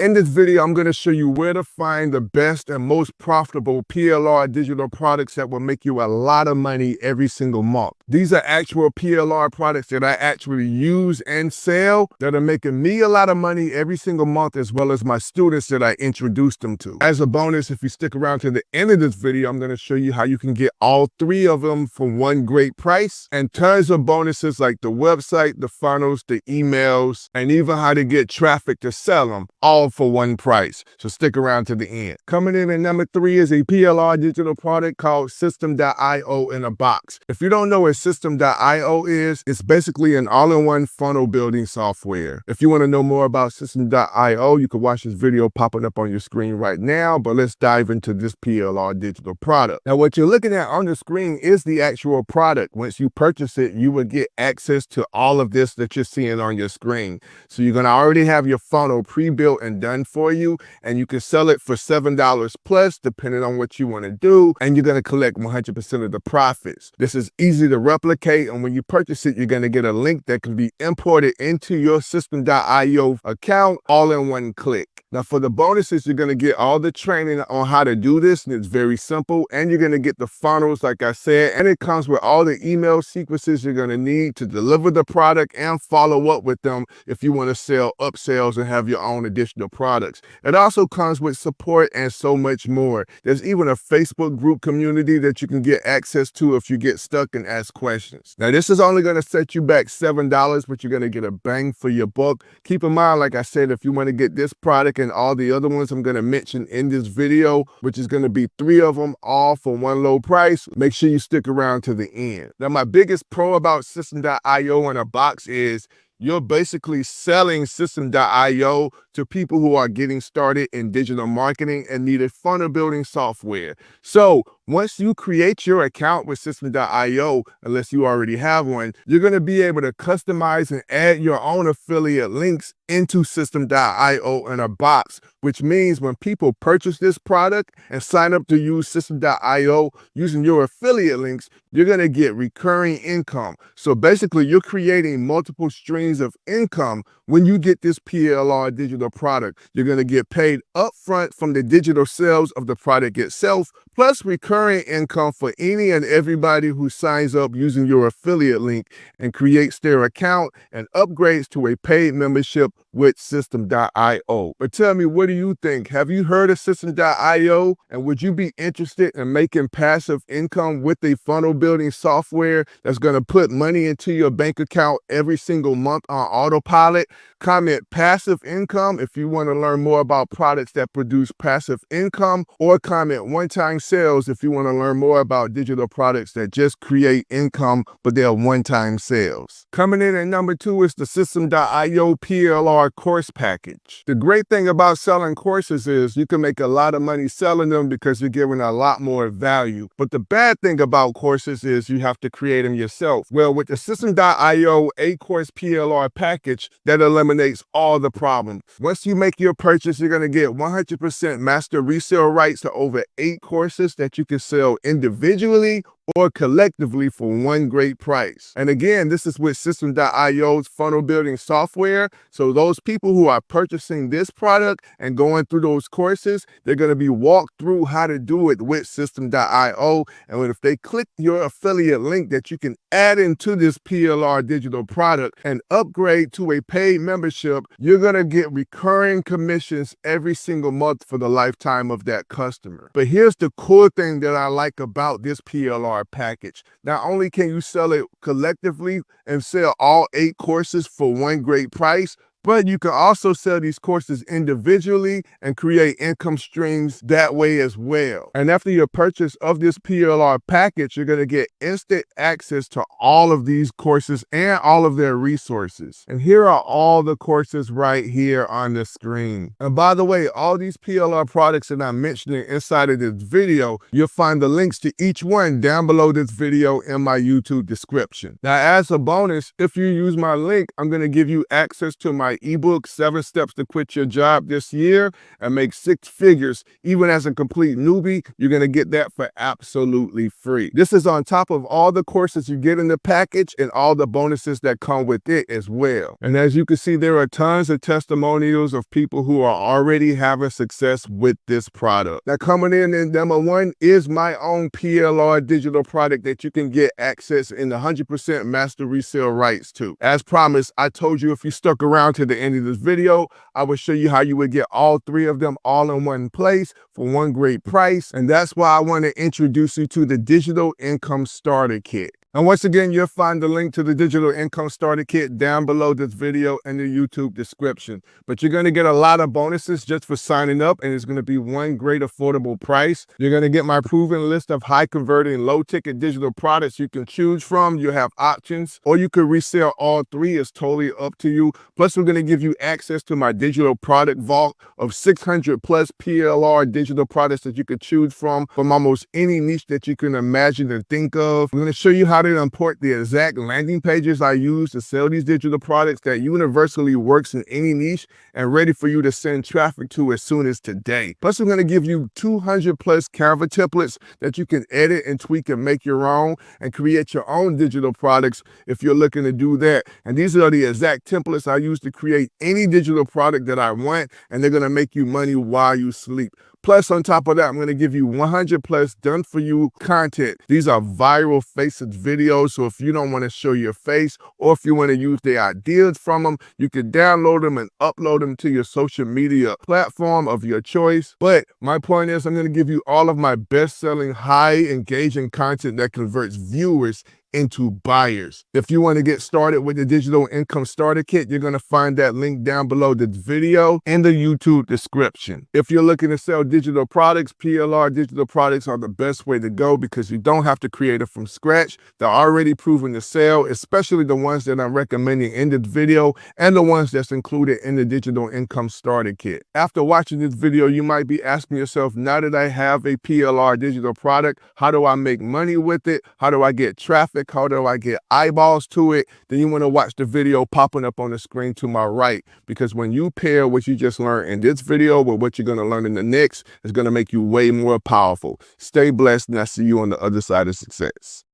In this video, I'm going to show you where to find the best and most profitable PLR digital products that will make you a lot of money every single month. These are actual PLR products that I actually use and sell that are making me a lot of money every single month, as well as my students that I introduced them to. As a bonus, if you stick around to the end of this video, I'm going to show you how you can get all three of them for one great price, and tons of bonuses like the website, the funnels, the emails, and even how to get traffic to sell them, all for one price. So stick around to the end. Coming in at number 3 is a PLR digital product called Systemeio In A Box. If you don't know what Systemeio is, it's basically an all-in-one funnel building software. If you want to know more about Systemeio, you can watch this video popping up on your screen right now, but let's dive into this PLR digital product. Now, what you're looking at on the screen is the actual product. Once you purchase it, you will get access to all of this that you're seeing on your screen. So you're going to already have your funnel pre-built and done for you, and you can sell it for $7 plus, depending on what you want to do, and you're going to collect 100% of the profits. This is easy to replicate, and when you purchase it, you're going to get a link that can be imported into your Systemeio account all in one click. Now, for the bonuses, you're going to get all the training on how to do this, and it's very simple. And you're going to get the funnels, like I said, and it comes with all the email sequences you're going to need to deliver the product and follow up with them if you want to sell upsells and have your own additional products. It also comes with support and so much more. There's even a Facebook group community that you can get access to if you get stuck and ask questions. Now, this is only going to set you back $7, but you're going to get a bang for your buck. Keep in mind, like I said, if you want to get this product and all the other ones I'm going to mention in this video, which is going to be 3 of them all for one low price, make sure you stick around to the end. Now, my biggest pro about Systemeio In A Box is you're basically selling Systemeio to people who are getting started in digital marketing and need a funnel building software. So once you create your account with Systemeio, unless you already have one, you're going to be able to customize and add your own affiliate links into Systemeio In A Box, which means when people purchase this product and sign up to use Systemeio using your affiliate links, you're going to get recurring income. So basically, you're creating multiple streams of income when you get this PLR digital product. You're going to get paid upfront from the digital sales of the product itself, plus recurring income for any and everybody who signs up using your affiliate link and creates their account and upgrades to a paid membership with Systemeio. But tell me, what do you think? Have you heard of Systemeio? And would you be interested in making passive income with a funnel building software that's going to put money into your bank account every single month on autopilot? Comment passive income if you want to learn more about products that produce passive income, or comment one-time sales if you want to learn more about digital products that just create income, but they're one-time sales. Coming in at number 2 is the Systemeio PLR course package. The great thing about selling courses is you can make a lot of money selling them because you're giving a lot more value. But the bad thing about courses is you have to create them yourself. Well, with the Systemeio 8-course PLR package, that eliminates all the problems. Once you make your purchase, you're going to get 100% master resale rights to over 8 courses that you can sell individually or collectively for one great price. And again, this is with Systemeio's funnel building software. So those people who are purchasing this product and going through those courses, they're going to be walked through how to do it with Systemeio. And if they click your affiliate link that you can add into this PLR digital product and upgrade to a paid membership, you're going to get recurring commissions every single month for the lifetime of that customer. But here's the cool thing that I like about this PLR package. Not only can you sell it collectively and sell all 8 courses for one great price, but you can also sell these courses individually and create income streams that way as well. And after your purchase of this PLR package, you're going to get instant access to all of these courses and all of their resources. And here are all the courses right here on the screen. And by the way, all these PLR products that I'm mentioning inside of this video, you'll find the links to each one down below this video in my YouTube description. Now, as a bonus, if you use my link, I'm going to give you access to my my ebook, 7 Steps to Quit Your Job This Year and Make 6 Figures, even as a complete newbie, you're going to get that for absolutely free. This is on top of all the courses you get in the package and all the bonuses that come with it as well. And as you can see, there are tons of testimonials of people who are already having success with this product. Now, coming in number 1 is my own PLR digital product that you can get access in 100% master resale rights to. As promised, I told you if you stuck around to the end of this video, I would show you how you would get all 3 of them all in one place for one great price. And that's why I want to introduce you to the Digital Income Starter Kit. And once again, you'll find the link to the Digital Income Starter Kit down below this video in the YouTube description. But you're going to get a lot of bonuses just for signing up, and it's going to be one great affordable price. You're going to get my proven list of high converting, low ticket digital products you can choose from. You have options, or you could resell all 3. It's totally up to you. Plus, we're going to give you access to my digital product vault of 600 plus PLR digital products that you could choose from almost any niche that you can imagine and think of. I'm going to show you how to import the exact landing pages I use to sell these digital products that universally works in any niche and ready for you to send traffic to as soon as today. Plus, I'm going to give you 200 plus Canva templates that you can edit and tweak and make your own and create your own digital products if you're looking to do that. And these are the exact templates I use to create any digital product that I want, and they're going to make you money while you sleep. Plus, on top of that, I'm going to give you 100 plus done for you content. These are viral faces videos. So if you don't want to show your face, or if you want to use the ideas from them, you can download them and upload them to your social media platform of your choice. But my point is, I'm going to give you all of my best-selling, high engaging content that converts viewers into buyers. If you want to get started with the Digital Income Starter Kit, you're going to find that link down below this video in the YouTube description. If you're looking to sell digital products, PLR digital products are the best way to go because you don't have to create it from scratch. They're already proven to sell, especially the ones that I'm recommending in this video and the ones that's included in the Digital Income Starter Kit. After watching this video, you might be asking yourself, now that I have a PLR digital product, how do I make money with it? How do I get traffic? How do I get eyeballs to it? Then you want to watch the video popping up on the screen to my right, because when you pair what you just learned in this video with what you're going to learn in the next, it's going to make you way more powerful. Stay blessed, and I'll see you on the other side of success.